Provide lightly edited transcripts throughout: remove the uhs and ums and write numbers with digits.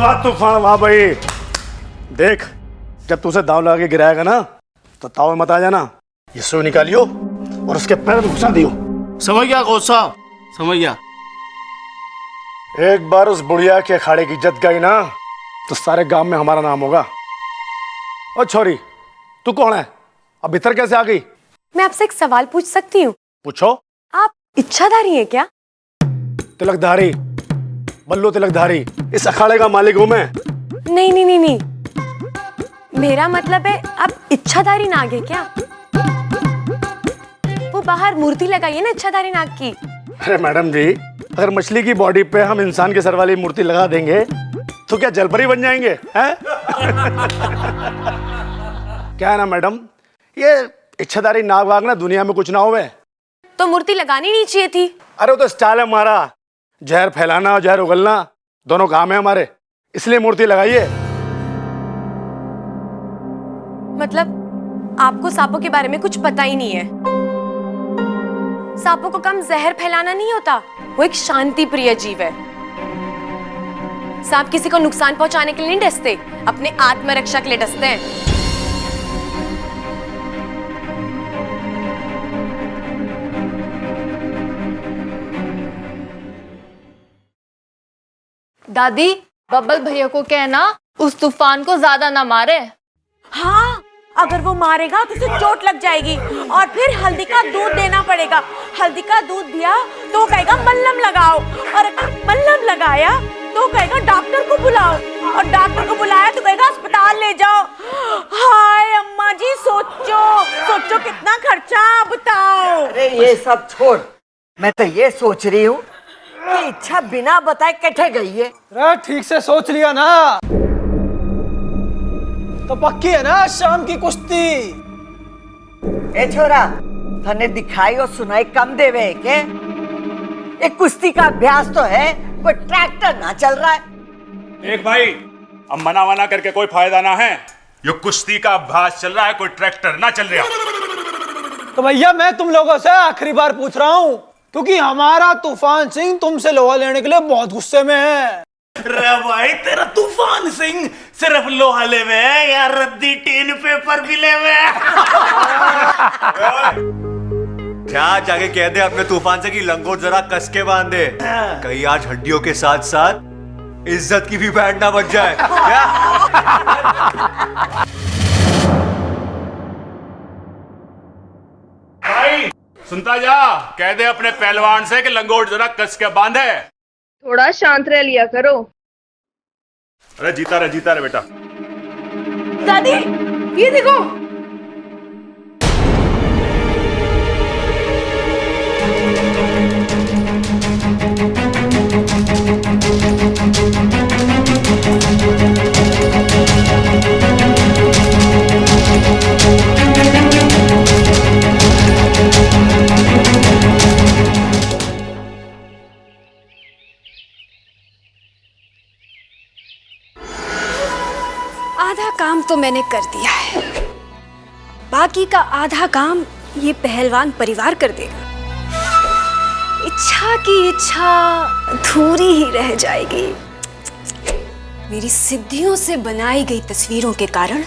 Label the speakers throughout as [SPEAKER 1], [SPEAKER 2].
[SPEAKER 1] वाह तूफान वाह भाई। देख जब तू उसे दाव लगा के गिराएगा ना तो ताव में मत आ जाना, ये सुई निकालियो और उसके पैर में घुसा दियो।
[SPEAKER 2] समझ गया कोच साहब, समझ गया।
[SPEAKER 1] एक बार उस बुढ़िया के अखाड़े की इज्जत गई ना तो सारे गांव में हमारा नाम होगा। और छोरी तू कौन है, अब भीतर कैसे आ गई?
[SPEAKER 3] मैं आपसे एक सवाल पूछ सकती हूँ?
[SPEAKER 1] पूछो।
[SPEAKER 3] आप इच्छाधारी हैं क्या?
[SPEAKER 1] तिलकधारी, बल्लू तिलकधारी, इस अखाड़े का मालिक हूं मैं।
[SPEAKER 3] नहीं नहीं नहीं नहीं, मेरा मतलब है आप इच्छाधारी नाग है क्या? वो बाहर मूर्ति लगाई है ना इच्छाधारी नाग की।
[SPEAKER 1] अरे मैडम जी, अगर मछली की बॉडी पे हम इंसान के सर वाली मूर्ति लगा देंगे तो क्या जलपरी बन जाएंगे हैं? क्या है ना मैडम, ये इच्छाधारी नाग वाग ना दुनिया में कुछ ना होवे।
[SPEAKER 3] तो मूर्ति लगानी नहीं चाहिए थी।
[SPEAKER 1] अरे वो तो स्टाइल है हमारा, जहर फैलाना और जहर उगलना दोनों काम है हमारे, इसलिए मूर्ति लगाइए।
[SPEAKER 3] मतलब आपको सांपों के बारे में कुछ पता ही नहीं है। सांपों को कम जहर फैलाना नहीं होता, वो एक शांति प्रिय जीव है। सांप किसी को नुकसान पहुंचाने के लिए नहीं डसते, अपने आत्मरक्षा के लिए डसते हैं।
[SPEAKER 4] दादी, बब्बल भैया को कहना उस तूफान को ज्यादा ना मारे।
[SPEAKER 5] हाँ, अगर वो मारेगा तो उसे चोट लग जाएगी और फिर हल्दी का दूध देना पड़ेगा। हल्दी का दूध दिया तो कहेगा मल्लम लगाओ, और अगर मल्लम लगाया तो कहेगा डॉक्टर को बुलाओ, और डॉक्टर को बुलाया तो कहेगा अस्पताल ले जाओ। हाय अम्मा जी, सोचो सोचो कितना खर्चा, बताओ।
[SPEAKER 6] अरे ये सब छोड़, मैं तो ये सोच रही हूँ कि इच्छा बिना बताए कैसे गई है।
[SPEAKER 7] अरे ठीक से सोच लिया ना तो पक्की है ना शाम की कुश्ती।
[SPEAKER 6] ए छोरा, तने दिखाई और सुनाई कम देवे है के? एक कुश्ती का अभ्यास तो है, कोई ट्रैक्टर ना चल रहा है।
[SPEAKER 8] देख भाई, अब मना वना करके कोई फायदा ना है। ये कुश्ती का अभ्यास चल रहा है, कोई ट्रैक्टर ना चल रहा।
[SPEAKER 7] तो भैया मैं तुम लोगों से आखिरी बार पूछ रहा हूँ, क्योंकि हमारा तूफान सिंह तुमसे लोहा लेने के लिए बहुत गुस्से में है।
[SPEAKER 2] रे भाई, तेरा तूफान सिंह सिर्फ लोहा लेवे है या रद्दी टीन पेपर भी लेवे है?
[SPEAKER 9] क्या जाके कह दे अपने तूफान से कि लंगोट जरा कस के बांध दे, कहीं आज हड्डियों के साथ साथ इज्जत की भी बैंड ना बच जाए। क्या?
[SPEAKER 8] भाई सुनता जा, कह दे अपने पहलवान से कि लंगोट जरा कस के बांधे।
[SPEAKER 4] थोड़ा शांत रह लिया करो।
[SPEAKER 8] अरे जीता रहे बेटा।
[SPEAKER 5] दादी ये देखो,
[SPEAKER 3] आधा काम तो मैंने कर दिया है, बाकी का आधा काम ये पहलवान परिवार कर देगा। इच्छा की इच्छा अधूरी ही रह जाएगी। मेरी सिद्धियों से बनाई गई तस्वीरों के कारण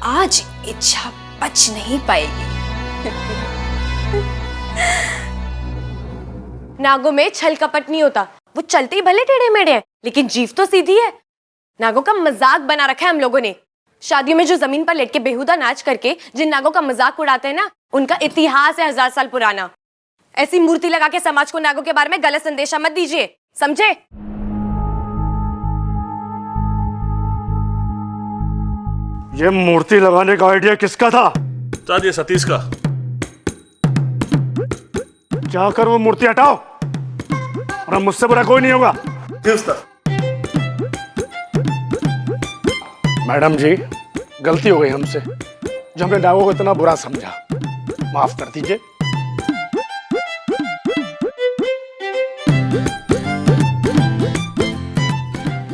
[SPEAKER 3] आज इच्छा बच नहीं पाएगी। नागों में छल कपट नहीं होता, वो चलते ही भले टेढ़े मेढ़े हैं लेकिन जीव तो सीधी है। नागों का मजाक बना रखा है हम लोगों ने। शादियों में जो जमीन पर लेट के बेहुदा नाच करके जिन नागों का मजाक उड़ाते हैं ना, उनका इतिहास है 1000 साल पुराना। ऐसी मूर्ति लगा के समाज को नागों के बारे में गलत संदेशा मत दीजिए, समझे?
[SPEAKER 1] ये मूर्ति लगाने का आइडिया किसका था?
[SPEAKER 8] उस्ताद ये सतीश का।
[SPEAKER 1] जाकर वो मूर्ति हटाओ, और मुझसे बुरा कोई नहीं होगा।
[SPEAKER 8] जी उस्ताद।
[SPEAKER 1] मैडम जी, गलती हो गई हमसे, जो हमने नागों को इतना बुरा समझा, माफ कर दीजिए।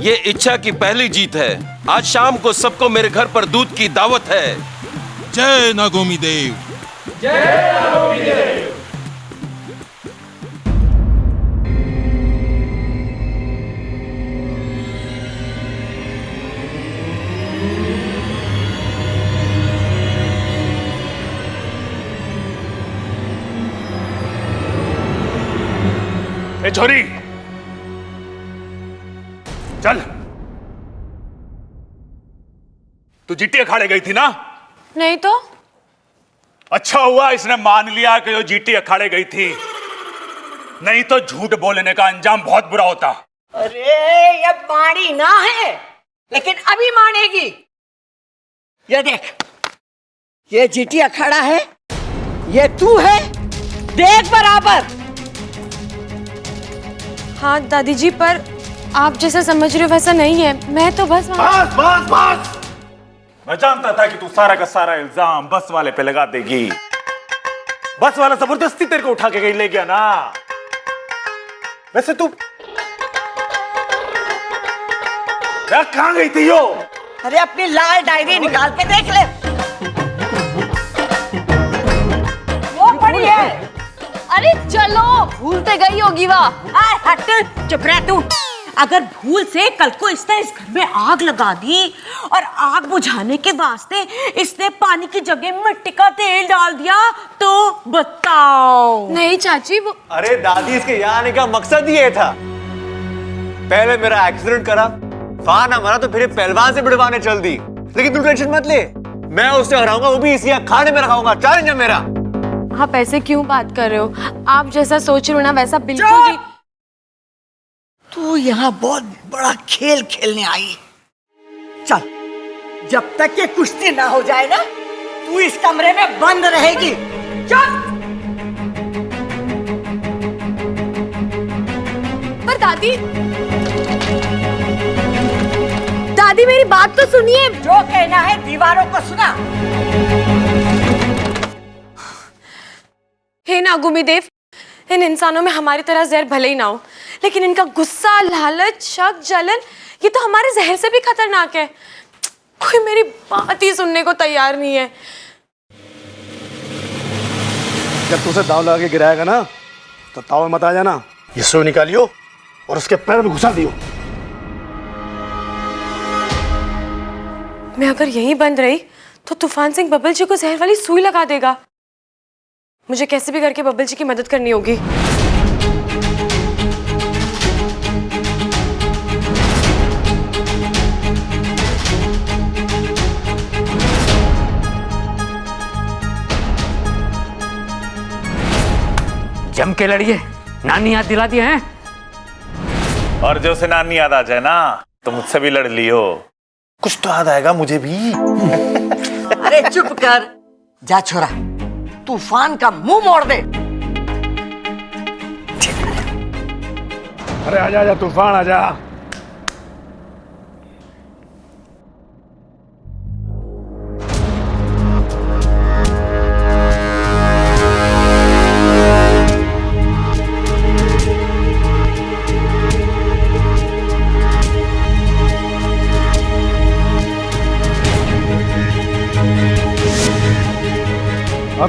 [SPEAKER 10] ये इच्छा की पहली जीत है। आज शाम को सबको मेरे घर पर दूध की दावत है।
[SPEAKER 11] जय नागोमी देव।
[SPEAKER 7] जय नागोमी देव।
[SPEAKER 8] ए छोरी, चल। तू जीटी अखाड़े गई थी ना?
[SPEAKER 3] नहीं तो।
[SPEAKER 8] अच्छा हुआ इसने मान लिया कि वो जीटी अखाड़े गई थी, नहीं तो झूठ बोलने का अंजाम बहुत बुरा होता।
[SPEAKER 6] अरे ये माड़ी ना है, लेकिन अभी मानेगी। ये देख, ये जीटी अखाड़ा है, ये तू है, देख बराबर।
[SPEAKER 3] हाँ दादी जी, पर आप जैसा समझ रहे हो वैसा नहीं है। मैं तो बस
[SPEAKER 8] बस बस बस, मैं जानता था कि तू सारा का सारा इल्जाम बस वाले पे लगा देगी। बस वाला जबरदस्ती तेरे को उठा के कहीं ले गया ना। वैसे तू कहां गई थी यो?
[SPEAKER 6] अरे अपनी लाल डायरी निकाल के देख ले, वो पड़ी है।
[SPEAKER 4] अरे चलो, भूलते गई होगी वह।
[SPEAKER 5] हट, चुप रह तू। अगर भूल से कल को इसने इस घर में आग लगा दी और आग बुझाने के वास्ते इसने पानी की जगह मिट्टी का तेल डाल दिया तो बताओ।
[SPEAKER 3] नहीं चाची, वो
[SPEAKER 9] अरे दादी, इसके यहाँ आने का मकसद ये था। पहले मेरा एक्सीडेंट करा, वहां ना मरा तो फिर पहलवान से भिड़वाने चल दी। लेकिन तू टेंशन मत ले, मैं उससे हराऊंगा, वो भी इसी अखाड़े में रखाऊंगा। चैलेंज है मेरा।
[SPEAKER 3] आप ऐसे क्यों बात कर रहे हो? आप जैसा सोच रहे हो ना वैसा बिल्कुल भी।
[SPEAKER 6] तू यहाँ बहुत बड़ा खेल खेलने आई। चल, जब तक ये कुश्ती ना हो जाए ना, तू इस कमरे में बंद रहेगी। चल।
[SPEAKER 3] पर दादी, दादी मेरी बात तो सुनिए।
[SPEAKER 6] जो कहना है दीवारों को सुना।
[SPEAKER 3] हे नागुमी देव, इन इंसानों में हमारी तरह जहर भले ही ना हो, लेकिन इनका गुस्सा, लालच, शक, जलन, ये तो हमारे जहर से भी खतरनाक है। कोई मेरी बात ही सुनने को तैयार नहीं है।
[SPEAKER 1] जब तू उसे दांव लगा के गिराएगा ना, तो ताव में मत आ जाना। ये सुई निकालियो और उसके पैर में घुसा दियो।
[SPEAKER 3] मैं अगर यहीं बंद रही तो तूफान सिंह बब्बल जी को जहर वाली सुई लगा देगा। मुझे कैसे भी करके बब्बल जी की मदद करनी होगी।
[SPEAKER 2] जम के लड़िए, नानी याद दिला दिए हैं।
[SPEAKER 8] और जो से नानी याद आ जाए ना, तो मुझसे भी लड़ लियो। कुछ तो याद आएगा मुझे भी।
[SPEAKER 6] अरे चुप कर, जा छोरा, तूफान का मुंह मोड़ दे।
[SPEAKER 1] अरे आजा आजा तूफान, आजा।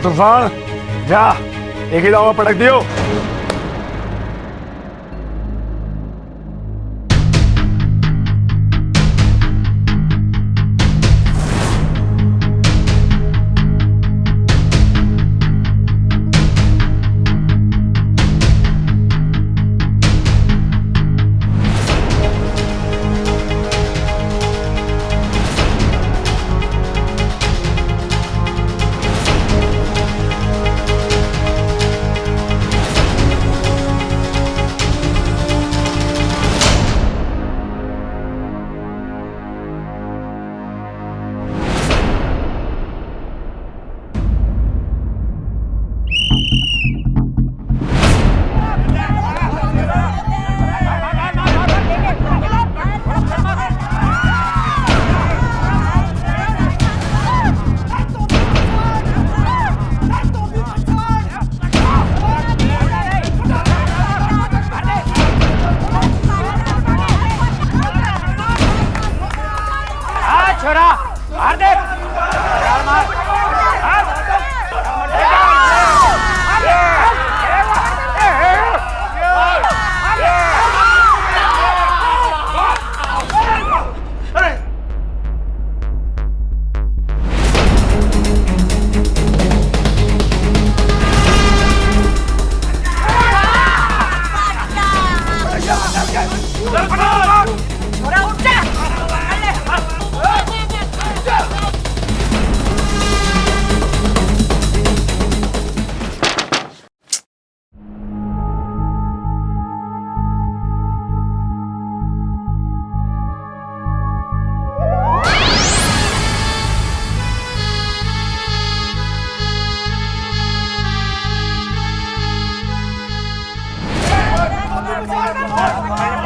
[SPEAKER 1] तूफान जा, एक ही दाव में पटक दियो।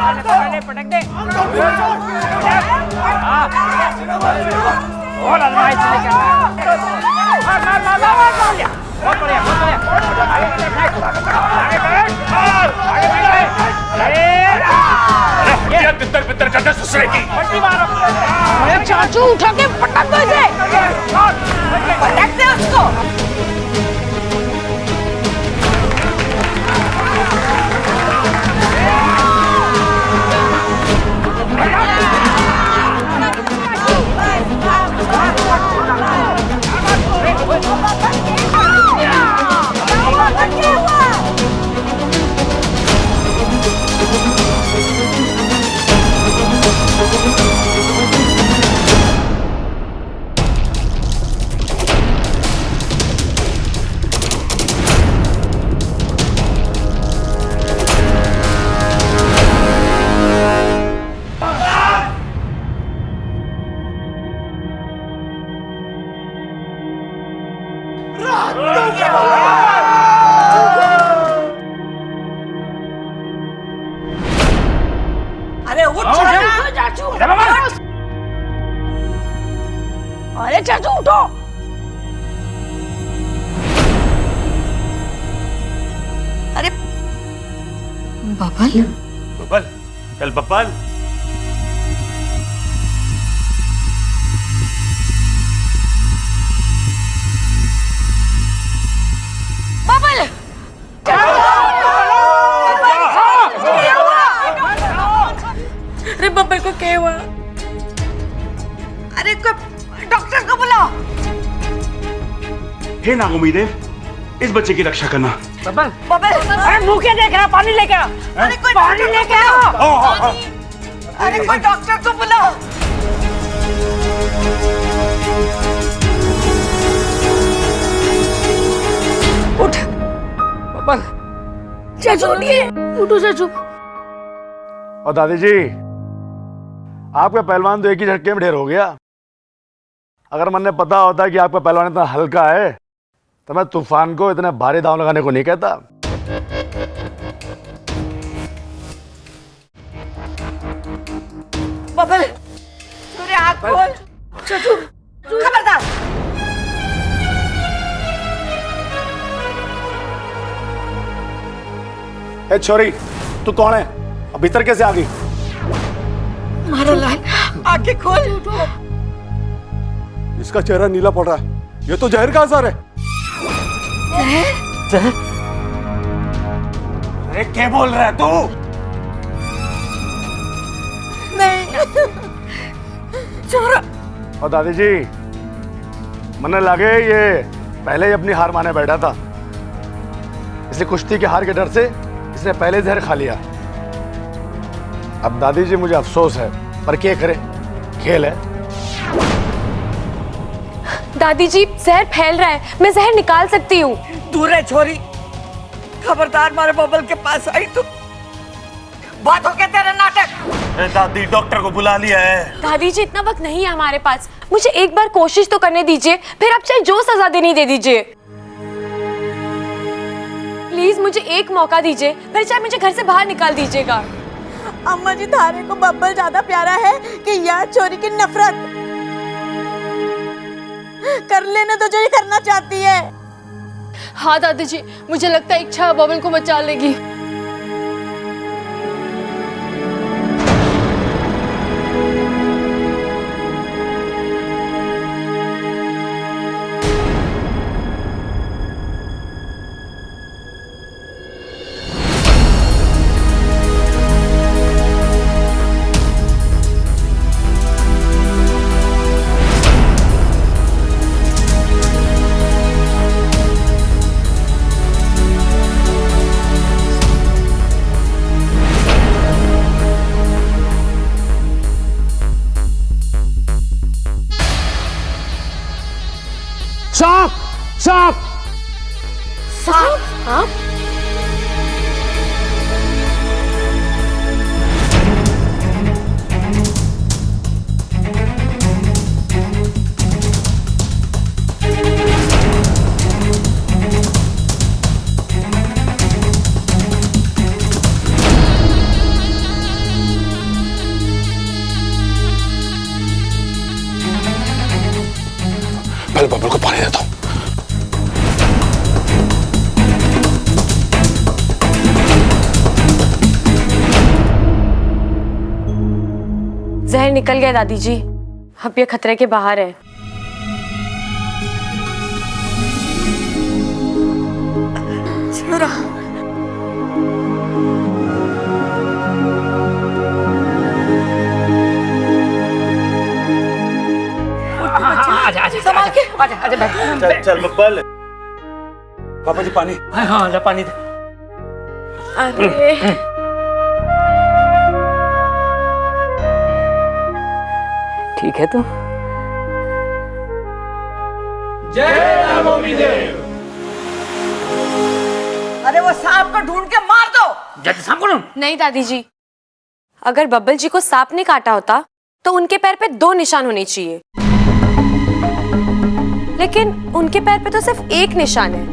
[SPEAKER 6] पहले पटक दे। और अलमारी से लेकर बहुत बढ़िया बहुत बढ़िया।
[SPEAKER 8] तितर बितर करते ससुरे की।
[SPEAKER 6] अरे चाचू उठा के पटक दो इसे। पटक दे उसको। अरे उठ चाचू। अरे चाचू उठो। अरे
[SPEAKER 4] बबल
[SPEAKER 8] बबल चल बबल।
[SPEAKER 6] बबल
[SPEAKER 5] अरे बब्बल को क्या हुआ?
[SPEAKER 6] अरे डॉक्टर को बुलाओ।
[SPEAKER 2] हे नागोमी, इस बच्चे की रक्षा करना।
[SPEAKER 6] बबल अरे मुंह क्या देख रहा? पानी लेके आओ। अरे कोई पानी लेके आओ। अरे कोई डॉक्टर को बुलाओ। उठ बबल। चाचू उठिए।
[SPEAKER 5] उठो चाचू।
[SPEAKER 1] और दादी जी, आपका पहलवान तो एक ही झटके में ढेर हो गया। अगर मैंने पता होता कि आपका पहलवान इतना हल्का है तो मैं तूफान को इतने भारी दांव लगाने को नहीं कहता।
[SPEAKER 6] बबल तूने आँख खोल। चाचू खबरदार।
[SPEAKER 1] ए छोरी, तू कौन है? अब भीतर कैसे आ गई?
[SPEAKER 6] मारो लाल, आंखें खोल।
[SPEAKER 1] इसका चेहरा नीला पड़ रहा है, ये तो जहर का असर है।
[SPEAKER 8] अरे क्या बोल रहा है तू?
[SPEAKER 6] नहीं छोरा।
[SPEAKER 1] और दादी जी, मने लगे ये पहले ही अपनी हार माने बैठा था। इसलिए कुश्ती की हार के डर से इसने पहले जहर खा लिया। अब दादी जी मुझे अफसोस है, पर क्या करे, खेल है।
[SPEAKER 3] दादी जी, जहर फैल रहा है, मैं जहर निकाल सकती हूँ।
[SPEAKER 6] दूर है छोरी। खबरदार मारे बबल के पास आई तो बात हो गया तेरा नाटक।
[SPEAKER 2] दादी डॉक्टर को बुला लिया है।
[SPEAKER 3] दादी जी, इतना वक्त नहीं है हमारे पास, मुझे एक बार कोशिश तो करने दीजिए, फिर आप चाहे जो सजा देनी दे दीजिए। प्लीज मुझे एक मौका दीजिए, फिर चाहे मुझे घर से बाहर निकाल दीजिएगा।
[SPEAKER 5] अम्मा जी, थारे को बब्बल ज्यादा प्यारा है कि यार चोरी की नफरत? कर लेने तो जो ये करना चाहती है।
[SPEAKER 4] हाँ दादी जी, मुझे लगता है इच्छा बबल को बचा लेगी।
[SPEAKER 1] सांप! सांप!
[SPEAKER 5] सांप? हाँ?
[SPEAKER 3] जहर निकल गया दादी जी, अब ये खतरे के बाहर है।
[SPEAKER 6] संभाल के आजा आजा बैठ।
[SPEAKER 8] चल चल बब्बल। पापा जी पानी।
[SPEAKER 6] हाँ हाँ ले पानी दे।
[SPEAKER 3] अरे
[SPEAKER 6] ठीक है तू? अरे वो सांप को ढूंढ के मार दो। जैसे सांप को ढूंढ।
[SPEAKER 3] नहीं दादी जी, अगर बब्बल जी को सांप ने काटा होता तो उनके पैर पे 2 निशान होने चाहिए, लेकिन उनके पैर पे तो सिर्फ 1 निशान है।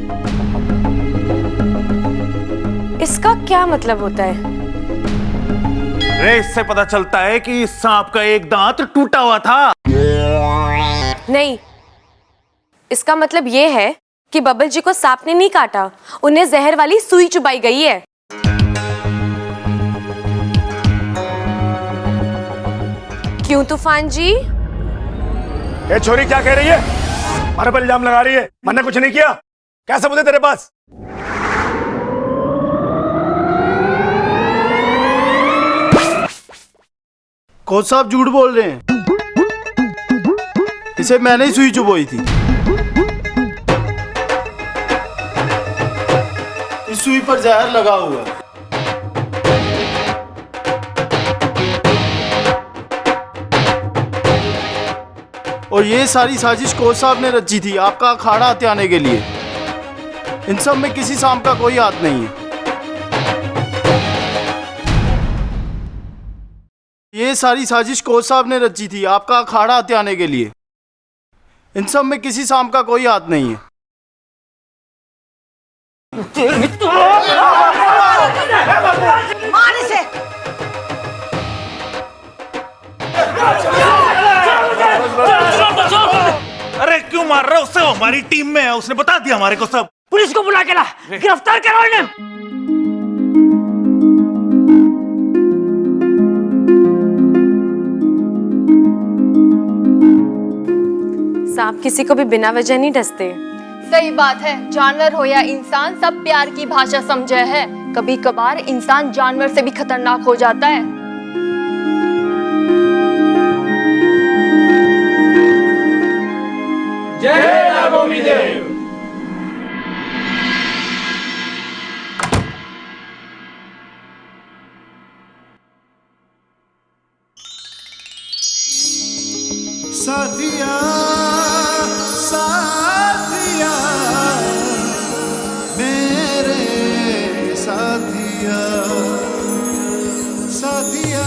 [SPEAKER 3] इसका क्या मतलब होता है?
[SPEAKER 8] रे इससे पता चलता है कि सांप का एक दांत टूटा हुआ था।
[SPEAKER 3] नहीं, इसका मतलब ये है कि बब्बल जी को सांप ने नहीं काटा, उन्हें जहर वाली सुई चुबाई गई है। क्यों तूफान जी?
[SPEAKER 1] ये छोरी क्या कह रही है? हमारे पर इल्जाम लगा रही है। मैंने कुछ नहीं किया। क्या सबूत है तेरे पास?
[SPEAKER 12] कोच साहब झूठ बोल रहे हैं। इसे मैंने ही सुई चुभोई थी। इस सुई पर जहर लगा हुआ है। और ये सारी साजिश कोच साहब ने रची थी आपका अखाड़ा हथियाने के लिए। इन सब में किसी सांप का कोई हाथ नहीं है। ये सारी साजिश कोच साहब ने रची थी आपका अखाड़ा हथियाने के लिए। इन सब में किसी सांप का कोई हाथ नहीं है।
[SPEAKER 6] मार इसे।
[SPEAKER 8] अरे क्यों मार रहे हो उससे? वो हमारी टीम में है, उसने बता दिया हमारे को सब।
[SPEAKER 6] पुलिस को बुला के ला, गिरफ्तार करो इन्हें।
[SPEAKER 3] सांप किसी को भी बिना वजह नहीं डसते।
[SPEAKER 4] सही बात है, जानवर हो या इंसान सब प्यार की भाषा समझे है। कभी कभार इंसान जानवर से भी खतरनाक हो जाता है।
[SPEAKER 7] जय नागोमी देव।
[SPEAKER 12] साथिया साथिया मेरे साथिया साथिया